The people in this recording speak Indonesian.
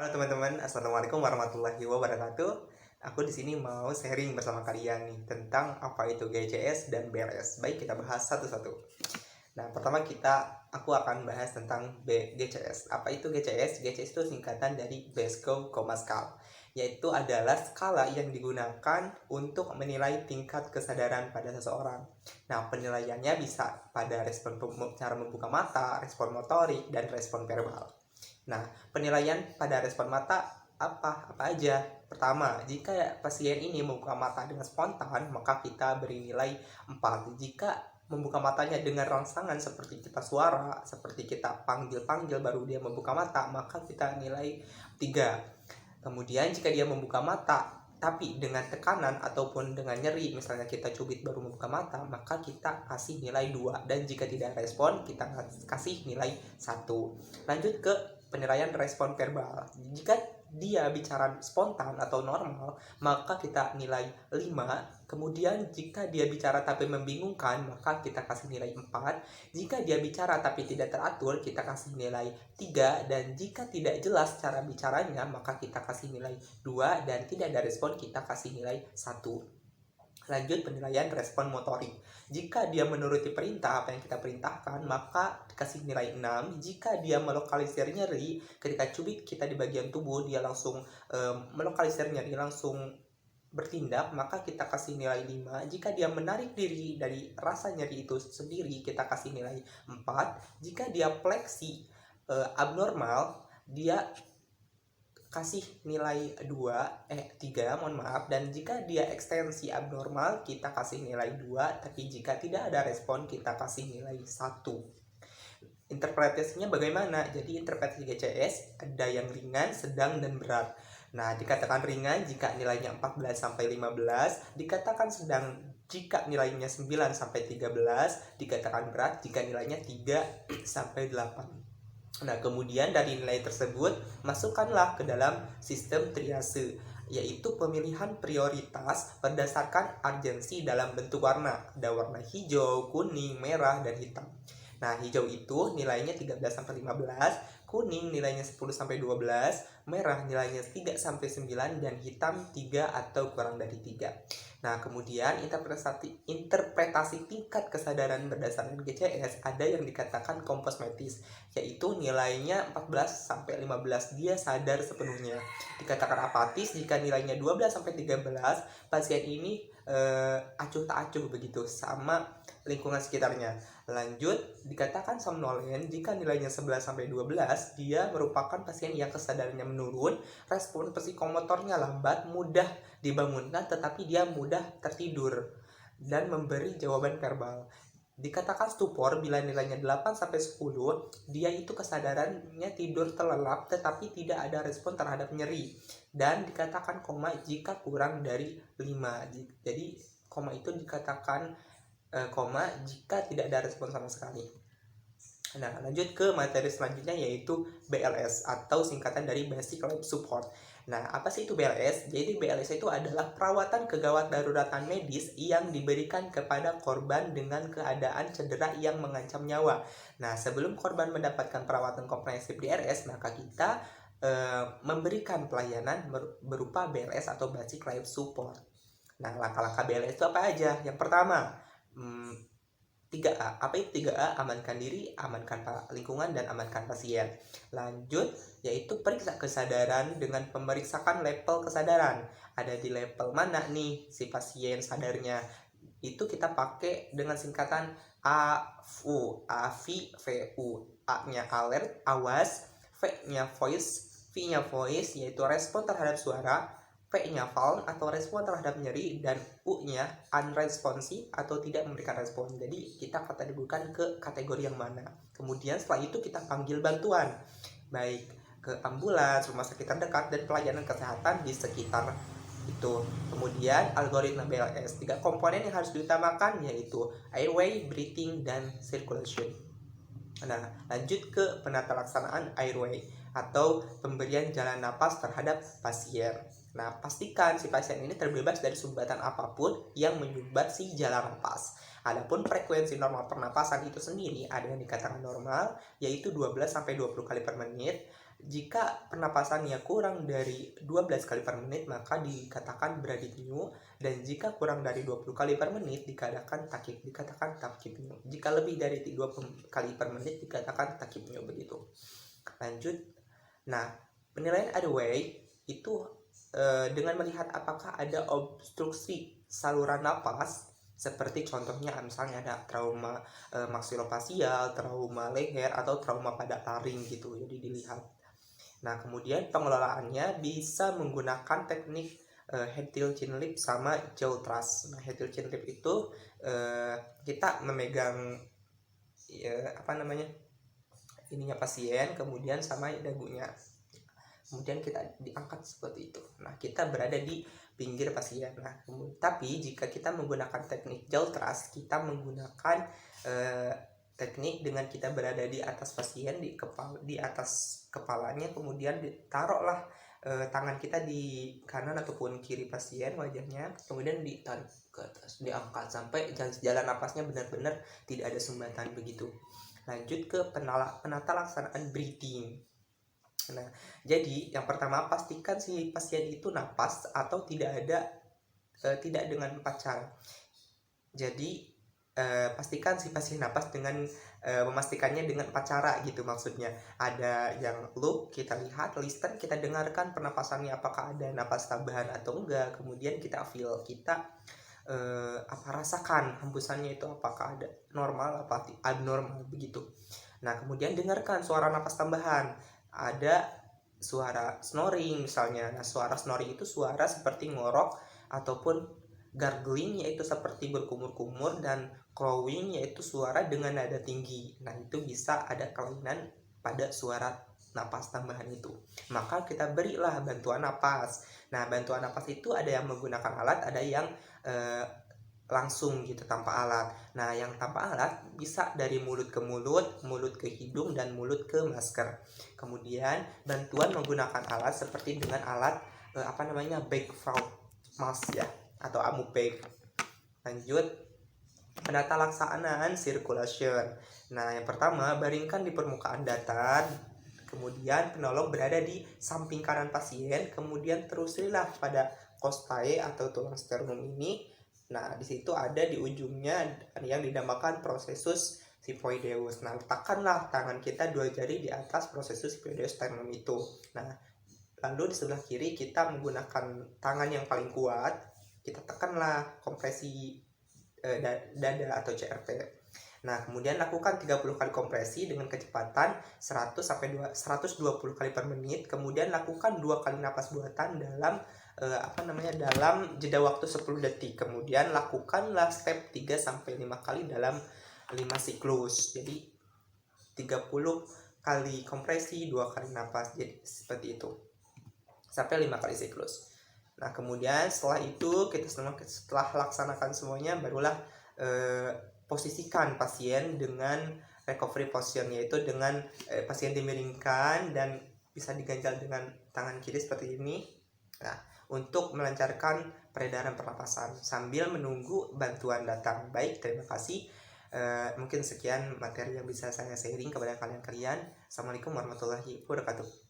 Halo teman-teman, assalamualaikum warahmatullahi wabarakatuh. Aku di sini mau sharing bersama kalian nih tentang apa itu GCS dan BLS. Baik, kita bahas satu-satu. Nah, pertama aku akan bahas tentang GCS. Apa itu GCS? GCS itu singkatan dari Glasgow Coma Scale, yaitu adalah skala yang digunakan untuk menilai tingkat kesadaran pada seseorang. Nah, penilaiannya bisa pada respon cara membuka mata, respon motorik, dan respon verbal. Nah, penilaian pada respon mata apa aja? Pertama, jika pasien ini membuka mata dengan spontan, maka kita beri nilai 4. Jika membuka matanya dengan rangsangan seperti kita suara, seperti kita panggil-panggil baru dia membuka mata, maka kita nilai 3. Kemudian jika dia membuka mata tapi dengan tekanan ataupun dengan nyeri, misalnya kita cubit baru membuka mata, maka kita kasih nilai 2. Dan jika tidak respon, kita kasih nilai 1. Lanjut ke penilaian respon verbal. Jika dia bicara spontan atau normal, maka kita nilai 5. Kemudian jika dia bicara tapi membingungkan, maka kita kasih nilai 4. Jika dia bicara tapi tidak teratur, kita kasih nilai 3. Dan jika tidak jelas cara bicaranya, maka kita kasih nilai 2. Dan tidak ada respon, kita kasih nilai 1. Lanjut penilaian respon motorik. Jika dia menuruti perintah apa yang kita perintahkan, maka dikasih nilai 6. Jika dia melokalisir nyeri, ketika cubit kita di bagian tubuh, dia langsung melokalisir nyeri, langsung bertindak, maka kita kasih nilai 5. Jika dia menarik diri dari rasa nyeri itu sendiri, kita kasih nilai 4. Jika dia fleksi abnormal, dia kasih nilai 3, mohon maaf. Dan jika dia ekstensi abnormal, kita kasih nilai 2. Tapi jika tidak ada respon, kita kasih nilai 1. Interpretasinya bagaimana? Jadi interpretasi GCS ada yang ringan, sedang, dan berat. Nah, dikatakan ringan jika nilainya 14 sampai 15, dikatakan sedang jika nilainya 9 sampai 13, dikatakan berat jika nilainya 3 sampai 8. Nah, kemudian dari nilai tersebut, masukkanlah ke dalam sistem triase, yaitu pemilihan prioritas berdasarkan urgensi dalam bentuk warna. Ada warna hijau, kuning, merah, dan hitam. Nah, hijau itu nilainya 13-15, kuning nilainya 10-12, merah nilainya 3-9, dan hitam 3 atau kurang dari 3. Nah, kemudian interpretasi tingkat kesadaran berdasarkan GCS ada yang dikatakan komposmetis, yaitu nilainya 14-15, dia sadar sepenuhnya. Dikatakan apatis jika nilainya 12-13, pasien ini acuh tak acuh begitu sama lingkungan sekitarnya. Lanjut, dikatakan somnolen jika nilainya 11-12, dia merupakan pasien yang kesadarannya menurun, respon psikomotornya lambat, mudah dibangunkan tetapi dia mudah tertidur dan memberi jawaban verbal. Dikatakan stupor bila nilainya 8-10, dia itu kesadarannya tidur terlelap tetapi tidak ada respon terhadap nyeri. Dan dikatakan koma jika kurang dari 5. Jadi koma itu dikatakan koma jika tidak ada respon sama sekali. Nah, lanjut ke materi selanjutnya, yaitu BLS atau singkatan dari Basic Life Support. Nah, apa sih itu BLS? Jadi BLS itu adalah perawatan kegawat daruratan medis yang diberikan kepada korban dengan keadaan cedera yang mengancam nyawa. Nah, sebelum korban mendapatkan perawatan komprehensif di RS, maka kita memberikan pelayanan berupa BLS atau Basic Life Support. Nah, langkah-langkah BLS itu apa aja? Yang pertama, 3A. Apa itu 3A? Amankan diri, amankan lingkungan, dan amankan pasien. Lanjut, yaitu periksa kesadaran dengan pemeriksakan level kesadaran. Ada di level mana nih si pasien sadarnya? Itu kita pakai dengan singkatan AVU, AVVU. A-nya alert, awas, V-nya voice, V-nya voice, yaitu respon terhadap suara, P-nya falm atau respon terhadap nyeri, dan U-nya unresponsive atau tidak memberikan respon. Jadi kita kategorikan ke kategori yang mana. Kemudian setelah itu kita panggil bantuan, baik ke ambulans, rumah sakit terdekat, dan pelayanan kesehatan di sekitar itu. Kemudian algoritma BLS, 3 komponen yang harus diutamakan yaitu airway, breathing, dan circulation. Nah, lanjut ke penata laksanaan airway atau pemberian jalan napas terhadap pasien. Nah, pastikan si pasien ini terbebas dari sumbatan apapun yang menyumbat si jalan napas. Adapun frekuensi normal pernapasan itu sendiri ada yang dikatakan normal, yaitu 12-20 kali per menit. Jika pernapasannya kurang dari 12 kali per menit maka dikatakan bradypneu, dan jika kurang dari 20 kali per menit dikatakan tachypneu. Jika lebih dari 20 kali per menit dikatakan tachypneu, begitu. Lanjut. Nah, penilaian airway itu dengan melihat apakah ada obstruksi saluran napas, seperti contohnya misalnya ada trauma maksilofasial, trauma leher, atau trauma pada laring gitu, jadi dilihat. Nah, kemudian pengelolaannya bisa menggunakan teknik head tilt chin lip sama jaw thrust. Nah, head tilt chin lip itu kita memegang ininya pasien, kemudian sama dagunya, kemudian kita diangkat seperti itu. Nah, kita berada di pinggir pasien. Nah, tapi jika kita menggunakan teknik jaw thrust, kita menggunakan teknik dengan kita berada di atas pasien, di atas kepalanya, kemudian ditaruhlah tangan kita di kanan ataupun kiri pasien wajahnya, kemudian ditarik ke atas, diangkat sampai jalan napasnya benar-benar tidak ada sumbatan, begitu. Lanjut ke penata laksanaan breathing. Nah, jadi yang pertama pastikan si pasien itu napas atau tidak dengan 4 cara. Jadi pastikan si pasien napas dengan memastikannya dengan 4 cara gitu, maksudnya. Ada yang look, kita lihat, listen, kita dengarkan pernapasannya apakah ada napas tambahan atau enggak, kemudian kita feel, kita rasakan hembusannya itu apakah ada normal apa abnormal, begitu. Nah, kemudian dengarkan suara napas tambahan. Ada suara snoring misalnya. Nah, suara snoring itu suara seperti ngorok, ataupun gargling yaitu seperti berkumur-kumur, dan crowing yaitu suara dengan nada tinggi. Nah, itu bisa ada kelainan pada suara napas tambahan itu. Maka kita berilah bantuan napas. Nah, bantuan napas itu ada yang menggunakan alat, ada yang langsung gitu tanpa alat. Nah, yang tanpa alat bisa dari mulut ke mulut, mulut ke hidung, dan mulut ke masker. Kemudian bantuan menggunakan alat seperti dengan alat bag valve mask ya, atau amupeg. Lanjut, penata laksanaan circulation. Nah, yang pertama, baringkan di permukaan datar, kemudian penolong berada di samping kanan pasien, kemudian teruslah pada costae atau tulang sternum ini. Nah, di situ ada di ujungnya yang dinamakan processus xiphoideus. Nah, letakkanlah tangan kita 2 jari di atas processus xiphoideus sternum itu. Nah, lalu di sebelah kiri kita menggunakan tangan yang paling kuat, kita tekanlah kompresi dada atau CRT. Nah, kemudian lakukan 30 kali kompresi dengan kecepatan 100 sampai 120 kali per menit. Kemudian lakukan 2 kali napas buatan dalam dalam jeda waktu 10 detik. Kemudian lakukanlah step 3 sampai 5 kali dalam 5 siklus. Jadi 30 kali kompresi, 2 kali napas. Jadi seperti itu. Sampai 5 kali siklus. Nah, kemudian setelah itu setelah laksanakan semuanya, barulah posisikan pasien dengan recovery position, yaitu dengan pasien dimiringkan dan bisa diganjal dengan tangan kiri seperti ini. Nah, untuk melancarkan peredaran pernapasan sambil menunggu bantuan datang. Baik, terima kasih. Mungkin sekian materi yang bisa saya sharing kepada kalian. Assalamualaikum warahmatullahi wabarakatuh.